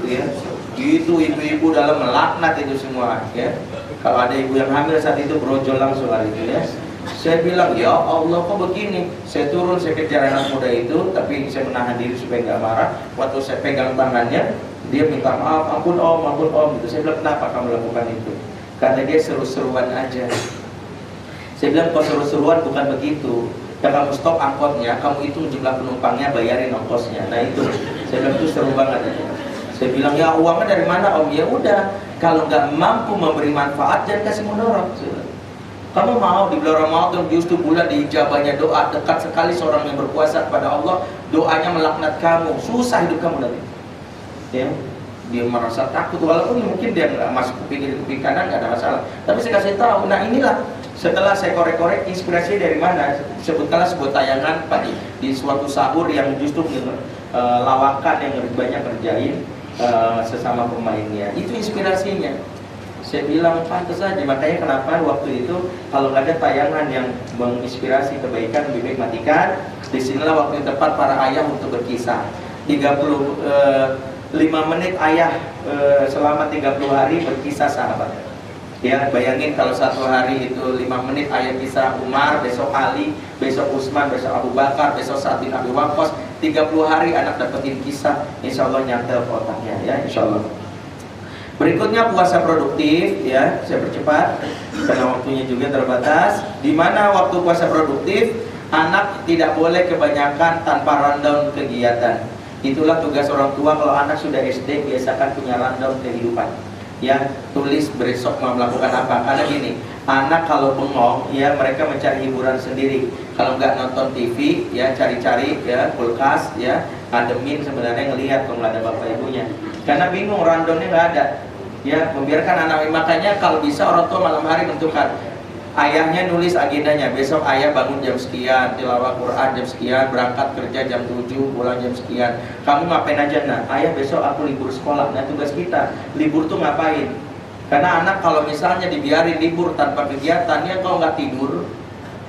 ya. Gitu ibu-ibu dalam melaknat itu semua ya. Kalau ada ibu yang hamil saat itu brojol langsung hari itu ya. Saya bilang ya Allah kok begini. Saya turun saya kejar anak muda itu tapi saya menahan diri supaya nggak marah. Waktu saya pegang tangannya dia minta maaf, ampun om gitu. Saya bilang kenapa kamu lakukan itu? Karena dia seru-seruan aja. Saya bilang kok seru-seruan bukan begitu. Ya kamu stop angkotnya, kamu hitung jumlah penumpangnya, bayarin ongkosnya. Nah itu, saya bilang itu seru banget aja. Saya bilang ya uangnya dari mana om? Ya udah, kalau nggak mampu memberi manfaat jangan kasih mudarat. Kamu mau di bulan Ramadan justru bulan diijabahnya doa, dekat sekali seorang yang berpuasa kepada Allah, doanya melaknat kamu, susah hidup kamu nanti. Ya, dia merasa takut walaupun mungkin dia nggak masuk kuping kanan nggak ada masalah. Tapi saya kasih tahu, nah inilah setelah saya korek-korek inspirasi dari mana? Sebutkanlah sebuah tayangan tadi di suatu sahur yang justru lawakan yang banyak kerjain sesama pemainnya. Itu inspirasinya. Saya bilang pantas saja, makanya kenapa waktu itu kalau nggak ada tayangan yang menginspirasi kebaikan lebih baik matikan. Disinilah waktu yang tepat para ayah untuk berkisah. 5 menit ayah selama 30 hari berkisah sahabat. Ya bayangin kalau satu hari itu 5 menit ayah kisah Umar, besok Ali, besok Utsman, besok Abu Bakar, besok Sa'ad bin Abi Waqqas. 30 hari anak dapetin kisah, insya Allah nyantel otaknya ya insya Allah. Berikutnya puasa produktif ya, saya percepat karena waktunya juga terbatas. Di mana waktu puasa produktif anak tidak boleh kebanyakan tanpa rundown kegiatan. Itulah tugas orang tua kalau anak sudah SD biasakan punya rundown kehidupan. Ya, tulis besok mau melakukan apa. Karena gini, anak kalau bengong ya mereka mencari hiburan sendiri. Kalau nggak nonton TV ya cari-cari ya kulkas ya ngademin sebenarnya ngelihat kalau nggak ada bapak ibunya, karena bingung rundownnya nggak ada. Ya, membiarkan anak, makanya kalau bisa orang tua malam hari tentukan, ayahnya nulis agendanya, besok ayah bangun jam sekian, tilawah Quran jam sekian, berangkat kerja jam 7, pulang jam sekian. Kamu ngapain aja? Nah, ayah besok aku libur sekolah. Nah, tugas kita libur tuh ngapain? Karena anak kalau misalnya dibiarin libur tanpa kegiatannya, kalau nggak tidur,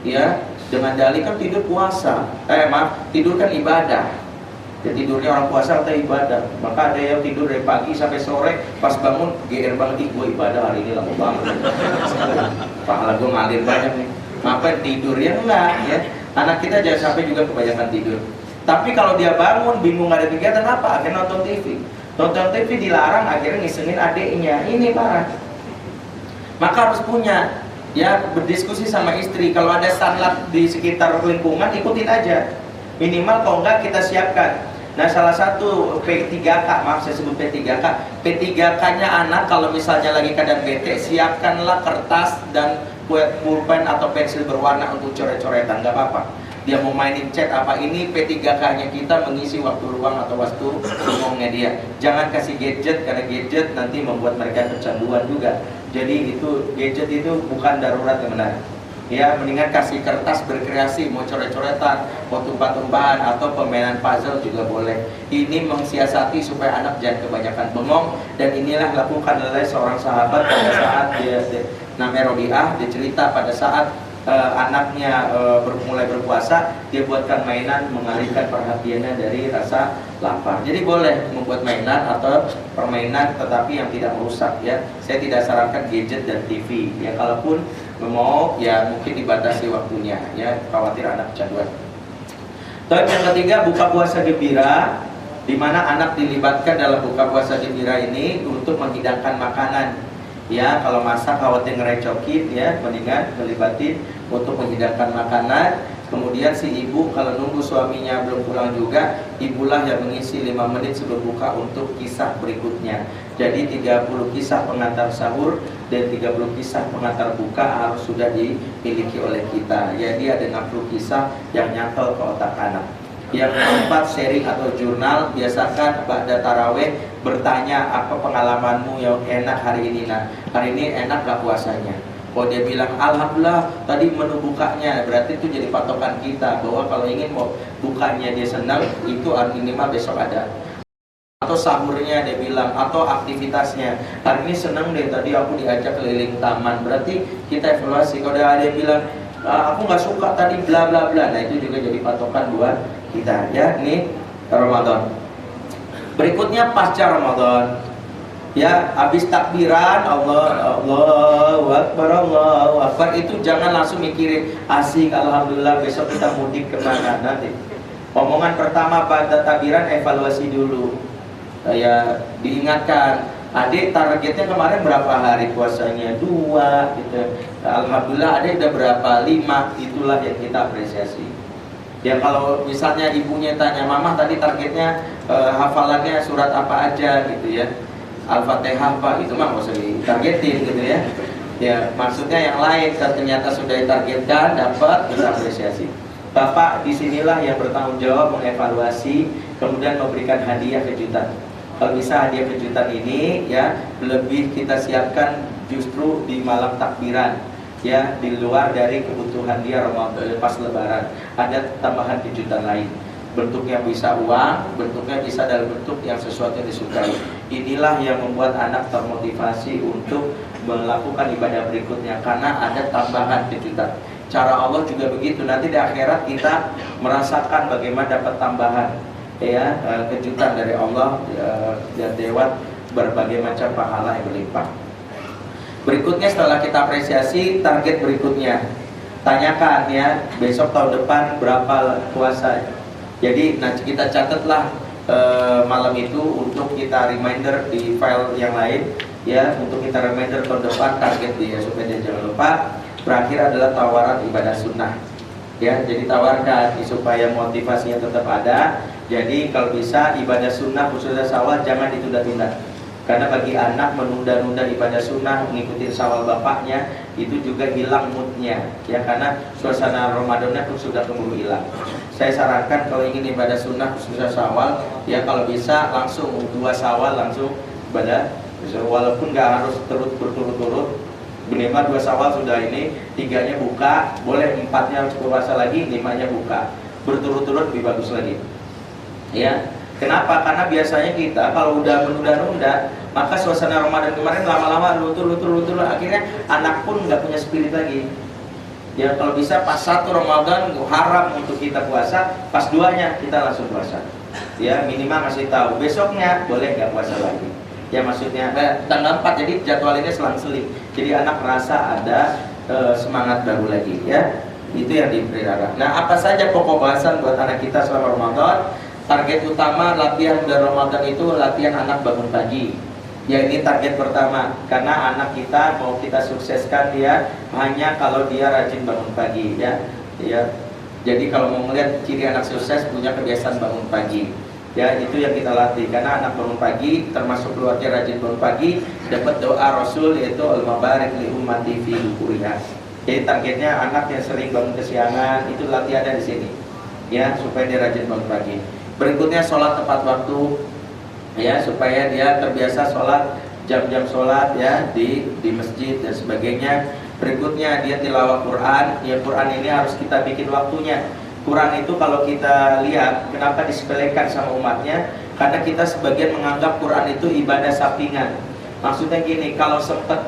ya dengan dalih kan tidur puasa, tidur kan ibadah. Ya, tidurnya orang puasa atau ibadah. Maka ada yang tidur dari pagi sampai sore, pas bangun GR banget, gue ibadah hari ini lama banget. Pahala gue ngalir banyak nih. Ngapain tidur? Ya enggak ya. Anak kita jangan sampai juga kebanyakan tidur. Tapi kalau dia bangun bingung gak ada kegiatan apa, akhirnya nonton TV. Nonton TV dilarang, akhirnya ngisengin adiknya. Ini parah. Maka harus punya, ya, berdiskusi sama istri. Kalau ada sunlight di sekitar lingkungan, ikutin aja. Minimal kalau enggak kita siapkan. Nah, salah satu P3K, maaf saya sebut P3K, P3K-nya anak kalau misalnya lagi keadaan bete, siapkanlah kertas dan pulpen atau pensil berwarna untuk coret-coretan, nggak apa-apa. Dia mau mainin chat apa, ini P3K-nya kita mengisi waktu luang atau waktu bengongnya dia. Jangan kasih gadget, karena gadget nanti membuat mereka kecanduan juga. Jadi itu gadget itu bukan darurat yang benar. Ya, mendingan kasih kertas berkreasi, mau coret-coretan, mau tumpah-tumpahan atau permainan puzzle juga boleh. Ini mengsiasati supaya anak jangan kebanyakan bengong. Dan inilah lakukan oleh seorang sahabat pada saat dia namanya Robiah, dia cerita pada saat anaknya mulai berpuasa, dia buatkan mainan mengalihkan perhatiannya dari rasa lapar. Jadi boleh membuat mainan atau permainan, tetapi yang tidak merusak ya. Saya tidak sarankan gadget dan TV. Ya, kalaupun mau ya mungkin dibatasi waktunya ya, khawatir anak kecanduan. Terus yang ketiga, buka puasa gembira, di mana anak dilibatkan dalam buka puasa gembira ini untuk menghidangkan makanan. Ya, kalau masak khawatir ngerecokin ya, mendingan melibatin untuk menghidangkan makanan. Kemudian si ibu kalau nunggu suaminya belum pulang juga, ibulah yang mengisi 5 menit sebelum buka untuk kisah berikutnya. Jadi 30 kisah pengantar sahur dan 30 kisah pengantar buka harus sudah dimiliki oleh kita. Jadi ada 60 kisah yang nyantol ke otak anak. Yang keempat, sharing atau jurnal. Biasakan pada taraweh bertanya, apa pengalamanmu yang enak hari ini? Nah, hari ini enak gak puasanya? Kalau dia bilang alhamdulillah tadi menu bukanya, berarti itu jadi patokan kita bahwa kalau ingin mau bukanya dia senang, itu minimal besok ada. Atau sahurnya dia bilang, atau aktivitasnya, hari ini senang deh tadi aku diajak keliling taman, berarti kita evaluasi. Kalau ada yang bilang aku nggak suka tadi bla bla bla, nah itu juga jadi patokan buat kita ya. Ini Ramadan. Berikutnya pasca Ramadan. Ya, habis takbiran Allahu Akbar itu jangan langsung mikirin asik alhamdulillah besok kita mudik kemana. Nanti omongan pertama pada takbiran evaluasi dulu. Ya, diingatkan, adik targetnya kemarin berapa hari puasanya? 2 gitu. Alhamdulillah adik udah berapa? 5. Itulah yang kita apresiasi. Ya, kalau misalnya ibunya tanya, mama tadi targetnya hafalannya surat apa aja gitu ya, Al-Fatihah Pak, itu mah nggak usah ditargetin gitu ya. Ya, maksudnya yang lain ternyata sudah ditargetkan, dapat, kita apresiasi. Bapak disinilah yang bertanggung jawab mengevaluasi, kemudian memberikan hadiah kejutan. Kalau bisa hadiah kejutan ini ya lebih kita siapkan justru di malam takbiran. Ya, di luar dari kebutuhan dia Ramadan pas Lebaran, ada tambahan kejutan lain. Bentuknya bisa uang, bentuknya bisa dalam bentuk yang sesuatu yang disukai. Inilah yang membuat anak termotivasi untuk melakukan ibadah berikutnya, karena ada tambahan kejutan. Cara Allah juga begitu, nanti di akhirat kita merasakan bagaimana dapat tambahan ya kejutan dari Allah dan lewat berbagai macam pahala yang berlimpah. Berikutnya setelah kita apresiasi, target berikutnya tanyakan ya, besok tahun depan berapa puasa. Jadi nanti kita catatlah malam itu untuk kita reminder di file yang lain ya, untuk kita reminder tahun depan target dia supaya dia jangan lupa. Berakhir adalah tawaran ibadah sunnah ya, jadi tawarkan supaya motivasinya tetap ada. Jadi kalau bisa ibadah sunnah khususnya Syawal jangan ditunda-tunda Karena bagi anak menunda-nunda ibadah sunnah, mengikuti syawal bapaknya, itu juga hilang moodnya, ya, karena suasana Ramadannya pun sudah keburu hilang. Saya sarankan kalau ingin ibadah sunnah khususnya syawal, ya kalau bisa langsung 2 syawal langsung ibadah, walaupun nggak harus terus berturut-turut. Minimal 2 syawal sudah ini, 3-nya buka, boleh 4-nya harus puasa lagi, 5-nya buka, berturut-turut lebih bagus lagi, ya. Kenapa? Karena biasanya kita kalau udah menunda-nunda, maka suasana Ramadan kemarin lama-lama luntur, akhirnya anak pun nggak punya spirit lagi. Ya kalau bisa pas 1 Ramadan haram untuk kita puasa, pas 2-nya kita langsung puasa. Ya minimal masih tahu besoknya boleh nggak puasa lagi. Ya maksudnya tanggal 4, jadi jadwalnya selang-seling. Jadi anak merasa ada semangat baru lagi, ya. Itu yang diperkirakan. Nah, apa saja pokok bahasan buat anak kita selama Ramadan? Target utama latihan bulan Ramadan itu latihan anak bangun pagi. Ya ini target pertama, karena anak kita mau kita sukseskan dia hanya kalau dia rajin bangun pagi, ya. Ya. Jadi kalau mau melihat ciri anak sukses punya kebiasaan bangun pagi. Ya itu yang kita latih, karena anak bangun pagi termasuk keluarga rajin bangun pagi dapat doa Rasul, yaitu al-mabarik li ummati fi bukuriha. Jadi targetnya anak yang sering bangun kesiangan itu latihannya di sini, ya, supaya dia rajin bangun pagi. Berikutnya sholat tepat waktu, ya, supaya dia terbiasa sholat jam-jam sholat, ya, di masjid dan sebagainya. Berikutnya dia tilawah Quran. Ya Quran ini harus kita bikin waktunya. Quran itu kalau kita lihat kenapa disepelekan sama umatnya, karena kita sebagian menganggap Quran itu ibadah sampingan. Maksudnya gini, kalau sempet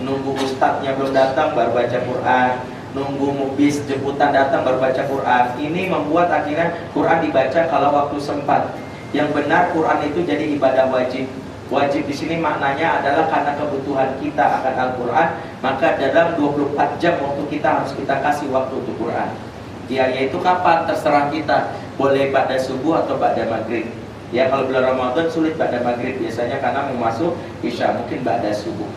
nunggu ustadznya belum datang baru baca Quran, nunggu bis jemputan datang baru baca Quran. Ini membuat akhirnya Quran dibaca kalau waktu sempat. Yang benar Quran itu jadi ibadah wajib. Wajib di sini maknanya adalah karena kebutuhan kita akan Al-Quran, maka dalam 24 jam waktu kita harus kita kasih waktu untuk Quran. Ya, yaitu kapan? Terserah kita. Boleh pada subuh atau pada maghrib. Ya, kalau bulan Ramadan sulit pada maghrib biasanya karena mau masuk isya, mungkin pada subuh.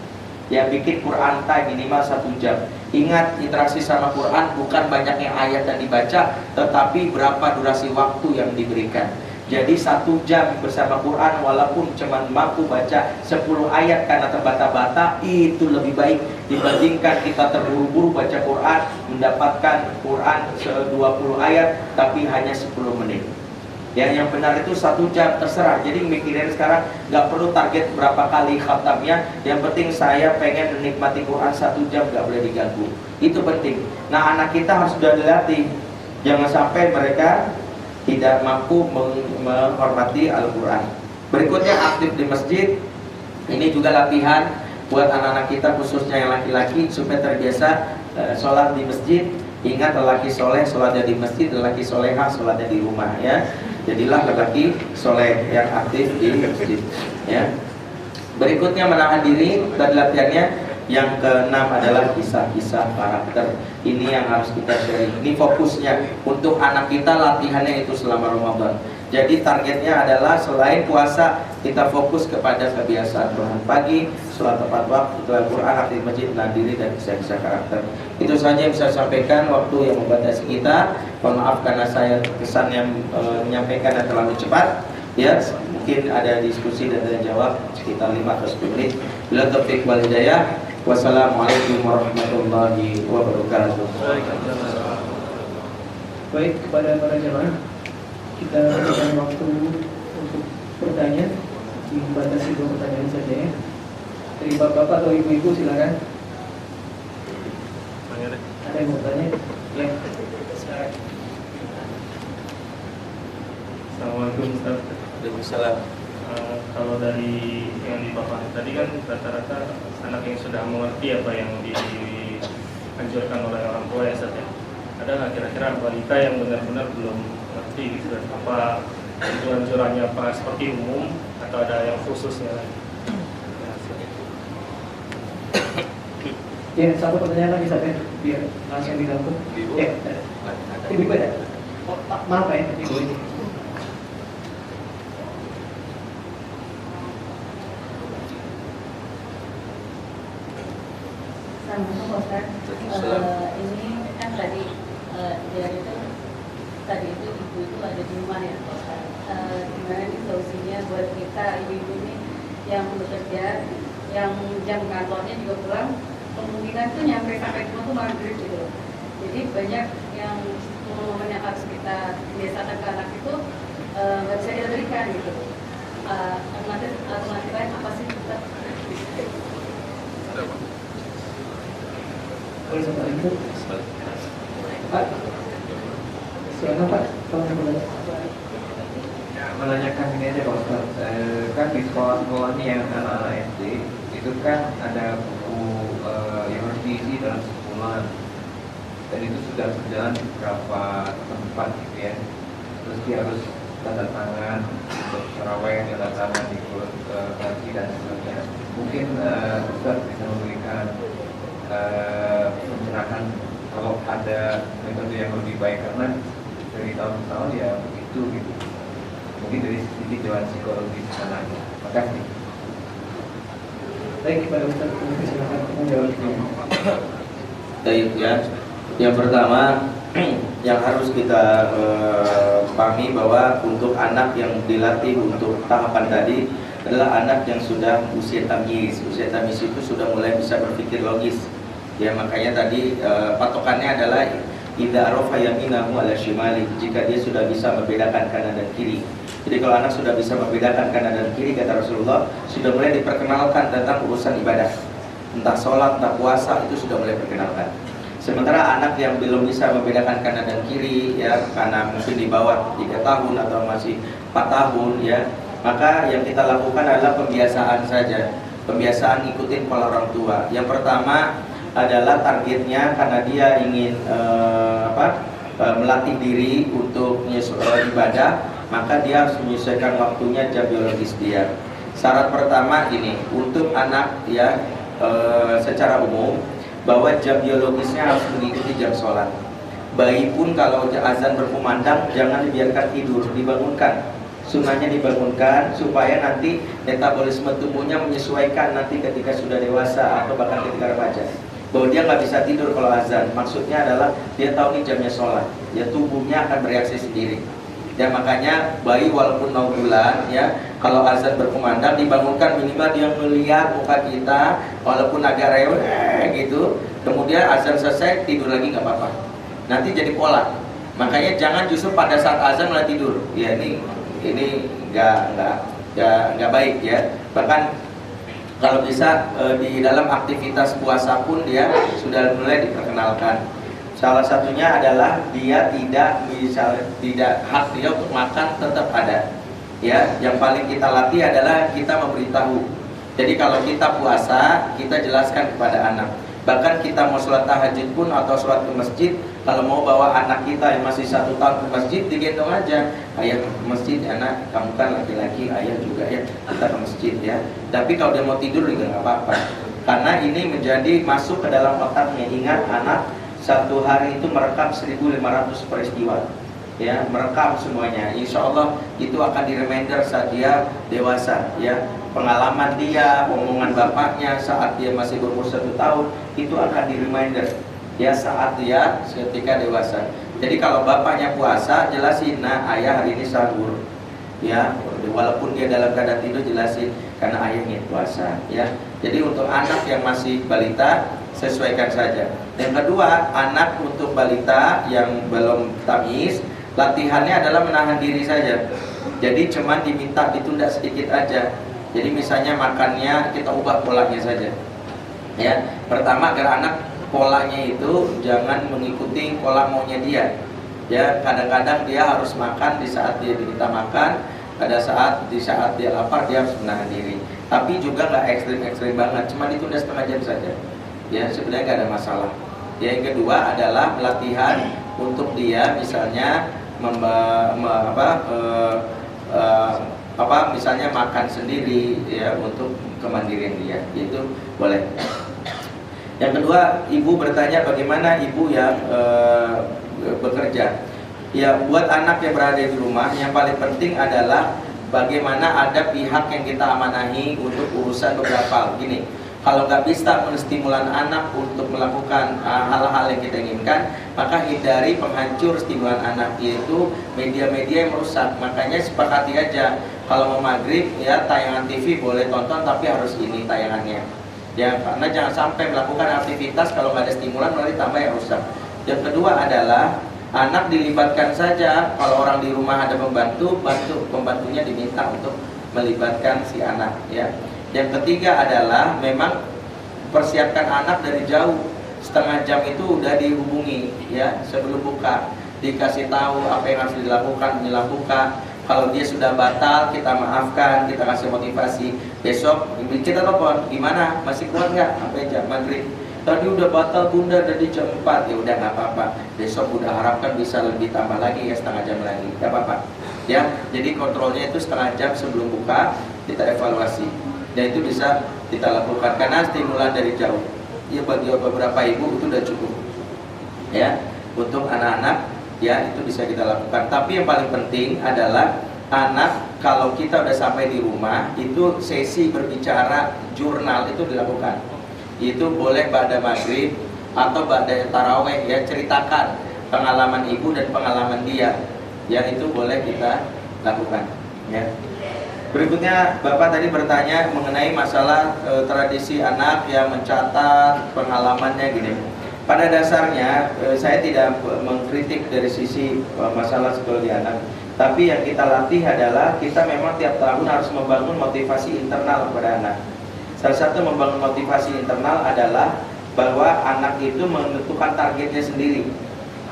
Ya, bikin Quran time minimal 1 jam. Ingat, interaksi sama Quran bukan banyaknya ayat yang dibaca, tetapi berapa durasi waktu yang diberikan. Jadi 1 jam bersama Quran, walaupun cuma mampu baca 10 ayat karena terbata-bata, itu lebih baik dibandingkan kita terburu-buru baca Quran, mendapatkan Quran 20 ayat tapi hanya 10 menit. Ya, yang benar itu 1 jam, terserah. Jadi mikirin sekarang nggak perlu target berapa kali khatamnya. Yang penting saya pengen menikmati Quran 1 jam, nggak boleh diganggu. Itu penting. Nah, anak kita harus sudah dilatih. Jangan sampai mereka tidak mampu menghormati Al-Quran. Berikutnya aktif di masjid. Ini juga latihan buat anak-anak kita khususnya yang laki-laki supaya terbiasa sholat di masjid. Ingat, lelaki soleh sholatnya di masjid, lelaki solehah sholatnya di rumah, ya. Jadilah lelaki soleh yang aktif di masjid, ya. Berikutnya menahan diri dan latihannya. Yang keenam adalah kisah-kisah karakter. Ini yang harus kita sharing. Ini fokusnya untuk anak kita, latihannya itu selama Ramadan. Jadi targetnya adalah selain puasa, kita fokus kepada kebiasaan bangun pagi, sholat tepat waktu, tilawah Quran, aktif masjid, menahan diri, dan kisah-kisah karakter. Itu saja yang bisa saya sampaikan, waktu yang membatasi kita. Mohon maaf karena saya kesan yang menyampaikan yang terlalu cepat. Ya, mungkin ada diskusi dan ada jawab sekitar 5 atau 10 menit. Bila taufiq wal hidayah. Wassalamualaikum warahmatullahi wabarakatuh. Baik, kepada para jemaah, kita berikan waktu untuk bertanya. Dibatasi 2 pertanyaan saja, ya. Dari bapak-bapak atau ibu-ibu silakan. Ada yang mau tanya? Ya. Assalamualaikum Ustaz. Waalaikumsalam. Kalau dari yang dipaparkan tadi kan rata-rata anak yang sudah mengerti apa yang dianjurkan oleh orang tua, ya Ustaz, ya. Ada nggak kira-kira balita yang benar-benar belum mengerti gitu, apa anjuran-anjurannya apa seperti umum atau ada yang khususnya lagi? Ya, satu pertanyaan lagi saja biar langsung diganggu. Ya, ibu ada. Oh, maaf ya, ibu ini. Assalamualaikum Ustaz. Ini kan tadi dia itu tadi itu ibu itu ada di rumah, ya Ustaz. Gimana nih solusinya buat kita ibu-ibu ini yang bekerja, yang jam kantornya juga pulang, kemungkinan tuh nyampe sampai rumah tuh maghrib gitu. Jadi banyak yang momen-momen yang harus kita biasakan ke anak itu nggak bisa kita berikan gitu. Alternatif lain apa sih kita? Boleh sampai itu? Pak, silakan Pak, kalau boleh. Menanyakan ini aja Pak Ustaz, kan di sekolah-sekolah ini yang anak-anak SD itu kan ada buku yang harus diisi dalam sebulan, dan itu sudah berjalan di beberapa tempat gitu ya. Terus dia harus tanda tangan untuk tarawih, tanda tangan ikut ngaji dan sebagainya. Mungkin Ustaz bisa memberikan pencerahan kalau ada metode yang lebih baik, karena dari tahun ke tahun ya begitu gitu. Mungkin dari sisi jalan psikologi di sana. Terima kasih. Baik, Pak Ustaz, silakan menjawab. Baik ya. Yang pertama yang harus kita pahami bahwa untuk anak yang dilatih untuk tahapan tadi adalah anak yang sudah usia tamyiz. Usia tamyiz itu sudah mulai bisa berpikir logis. Ya, makanya tadi patokannya adalah idza arafa yaminahu ala shimali, jika dia sudah bisa membedakan kanan dan kiri. Jadi kalau anak sudah bisa membedakan kanan dan kiri, kata Rasulullah, sudah mulai diperkenalkan tentang urusan ibadah. Entah sholat, entah puasa, itu sudah mulai diperkenalkan. Sementara anak yang belum bisa membedakan kanan dan kiri, ya, karena mungkin di bawah 3 tahun atau masih 4 tahun, ya, maka yang kita lakukan adalah pembiasaan saja. Pembiasaan ikutin pola orang tua. Yang pertama adalah targetnya karena dia ingin melatih diri untuk ibadah, maka dia harus menyesuaikan waktunya jam biologis dia. Syarat pertama ini untuk anak ya secara umum bahwa jam biologisnya harus mengikuti jam sholat. Bayi pun kalau azan berkumandang jangan dibiarkan tidur, dibangunkan. Sunnahnya dibangunkan supaya nanti metabolisme tubuhnya menyesuaikan nanti ketika sudah dewasa atau bahkan ketika remaja. Bahwa dia nggak bisa tidur kalau azan. Maksudnya adalah dia tahu nih jamnya sholat. Ya tubuhnya akan bereaksi sendiri. Ya makanya bayi walaupun 0 bulan ya, kalau azan berkumandang dibangunkan minimal dia melihat muka kita walaupun agak rewel gitu. Kemudian azan selesai tidur lagi nggak apa-apa. Nanti jadi pola. Makanya jangan justru pada saat azan malah tidur. Ya ini nggak baik ya. Bahkan kalau bisa di dalam aktivitas puasa pun dia sudah mulai diperkenalkan. Salah satunya adalah dia tidak hak dia untuk makan tetap ada. Ya, yang paling kita latih adalah kita memberitahu. Jadi kalau kita puasa, kita jelaskan kepada anak. Bahkan kita mau sholat tahajud pun atau sholat ke masjid, kalau mau bawa anak kita yang masih 1 tahun ke masjid, digendong aja. Ayah ke masjid, anak kamu kan laki-laki, ayah juga ya, kita ke masjid ya. Tapi kalau dia mau tidur juga nggak apa-apa. Karena ini menjadi masuk ke dalam otaknya. Ingat, anak 1 hari itu merekam 1500 peristiwa. Ya, merekam semuanya. Insya Allah itu akan di reminder saat dia dewasa ya. Pengalaman dia, omongan bapaknya saat dia masih berumur 1 tahun itu akan di reminder ya saat dia ketika dewasa. Jadi kalau bapaknya puasa, jelasin, nah ayah hari ini sahur ya, walaupun dia dalam keadaan tidur jelasin karena ayahnya puasa ya. Jadi untuk anak yang masih balita sesuaikan saja. Yang kedua, anak untuk balita yang belum tamyiz, latihannya adalah menahan diri saja. Jadi cuman diminta ditunda sedikit aja. Jadi misalnya makannya kita ubah polanya saja. Ya, pertama agar anak polanya itu jangan mengikuti pola maunya dia. Ya, kadang-kadang dia harus makan di saat dia diminta makan, di saat dia lapar dia harus menahan diri. Tapi juga nggak ekstrim banget, cuma ditunda setengah jam saja. Ya, sebenarnya nggak ada masalah. Ya, yang kedua adalah pelatihan untuk dia misalnya misalnya makan sendiri ya, untuk kemandirian dia, itu boleh. Yang kedua, ibu bertanya bagaimana ibu yang bekerja. Ya, buat anak yang berada di rumah, yang paling penting adalah bagaimana ada pihak yang kita amanahi untuk urusan beberapa hal. Gini, kalau nggak bisa menstimulan anak untuk melakukan hal-hal yang kita inginkan, maka hindari penghancur stimulan anak, yaitu media-media yang merusak. Makanya sepakati aja, kalau mau maghrib ya tayangan TV boleh tonton, tapi harus ini tayangannya. Ya, karena jangan sampai melakukan aktivitas kalau nggak ada stimulan nanti tambah yang rusak. Yang kedua adalah anak dilibatkan saja. Kalau orang di rumah ada pembantunya diminta untuk melibatkan si anak. Ya. Yang ketiga adalah memang persiapkan anak dari jauh. Setengah jam itu udah dihubungi ya sebelum buka, dikasih tahu apa yang harus dilakukan. Kalau dia sudah batal, kita maafkan, kita kasih motivasi. Besok kita telepon, gimana? Masih kuat nggak? Sampai jam maghrib. Tadi udah batal bunda dari jam 4, ya udah nggak apa-apa. Besok bunda harapkan bisa lebih tambah lagi ya, setengah jam lagi, nggak apa-apa. Ya, jadi kontrolnya itu setengah jam sebelum buka, kita evaluasi. Dan itu bisa kita lakukan karena stimulan dari jauh. Ya bagi beberapa ibu itu udah cukup. Ya, untuk anak-anak. Ya, itu bisa kita lakukan. Tapi yang paling penting adalah anak kalau kita udah sampai di rumah itu sesi berbicara jurnal itu dilakukan. Itu boleh pada maghrib atau pada taraweh ya, ceritakan pengalaman ibu dan pengalaman dia. Ya, itu boleh kita lakukan. Ya. Berikutnya Bapak tadi bertanya mengenai masalah tradisi anak yang mencatat pengalamannya gini. Pada dasarnya saya tidak mengkritik dari sisi masalah psikologi anak, tapi yang kita latih adalah kita memang tiap tahun harus membangun motivasi internal kepada anak. Salah satu membangun motivasi internal adalah bahwa anak itu menentukan targetnya sendiri.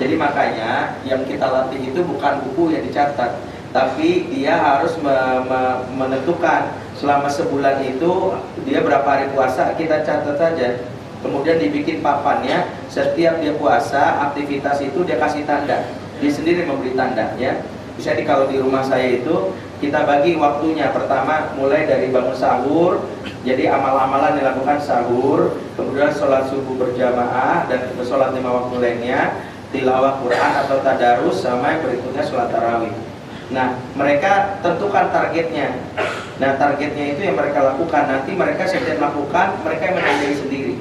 Jadi makanya yang kita latih itu bukan buku yang dicatat, tapi dia harus menentukan selama sebulan itu dia berapa hari puasa, kita catat saja. Kemudian dibikin papannya, setiap dia puasa, aktivitas itu dia kasih tanda. Dia sendiri memberi tanda ya. Misalnya kalau di rumah saya itu kita bagi waktunya. Pertama mulai dari bangun sahur, jadi amal-amalan dilakukan sahur, kemudian sholat subuh berjamaah dan sholat 5 waktu lainnya, tilawah Quran atau tadarus, sama yang berikutnya sholat tarawih. Nah, mereka tentukan targetnya. Nah, targetnya itu yang mereka lakukan. Nanti mereka setiap melakukan, mereka yang menandai sendiri.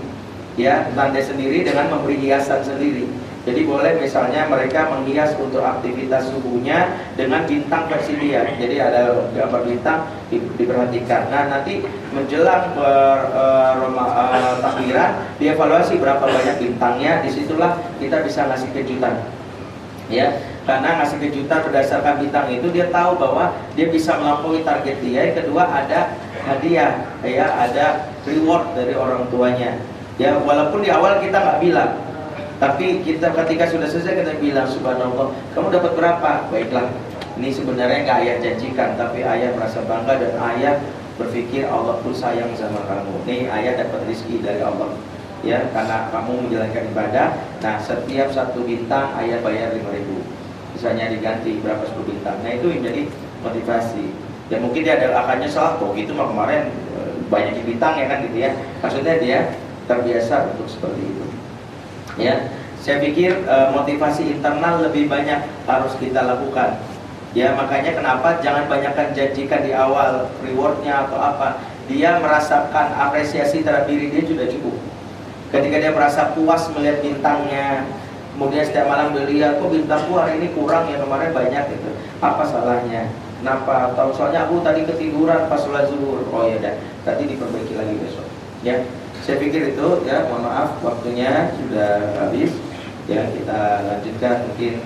Ya, tanda sendiri dengan memberi hiasan sendiri. Jadi boleh misalnya mereka menghias untuk aktivitas subuhnya dengan bintang versi dia. Jadi ada gambar bintang diperhatikan. Nah, nanti menjelang takbiran dievaluasi berapa banyak bintangnya. Disitulah kita bisa ngasih kejutan. Ya, karena ngasih kejutan berdasarkan bintang itu dia tahu bahwa dia bisa melampaui target dia. Yang kedua ada hadiah, ya, ada reward dari orang tuanya. Ya, walaupun di awal kita nggak bilang, tapi kita ketika sudah selesai kita bilang, subhanallah, kamu dapat berapa? Baiklah, ini sebenarnya nggak ayah janjikan, tapi ayah merasa bangga dan ayah berpikir Allah pun sayang sama kamu. Nih ayah dapat rezeki dari Allah, ya, karena kamu menjalankan ibadah. Nah, setiap satu bintang ayah bayar 5.000, misalnya diganti berapa 10 bintang. Nah, itu menjadi motivasi. Ya mungkin dia ada akannya salah kok, gitu mah kemarin banyak bintang ya kan gitu ya. Maksudnya dia terbiasa untuk seperti itu. Ya, saya pikir motivasi internal lebih banyak harus kita lakukan. Ya, makanya kenapa jangan banyakkan janjikan di awal rewardnya atau apa. Dia merasakan apresiasi terhadap diri dia sudah cukup. Ketika dia merasa puas melihat bintangnya, kemudian setiap malam dia lihat, kok bintangku hari ini kurang ya, kemarin banyak gitu. Apa salahnya? Kenapa? Atau soalnya aku tadi ketiduran pas sholat zuhur. Oh ya, tadi diperbaiki lagi besok. Ya. Saya pikir itu ya, mohon maaf waktunya sudah habis. Ya, kita lanjutkan mungkin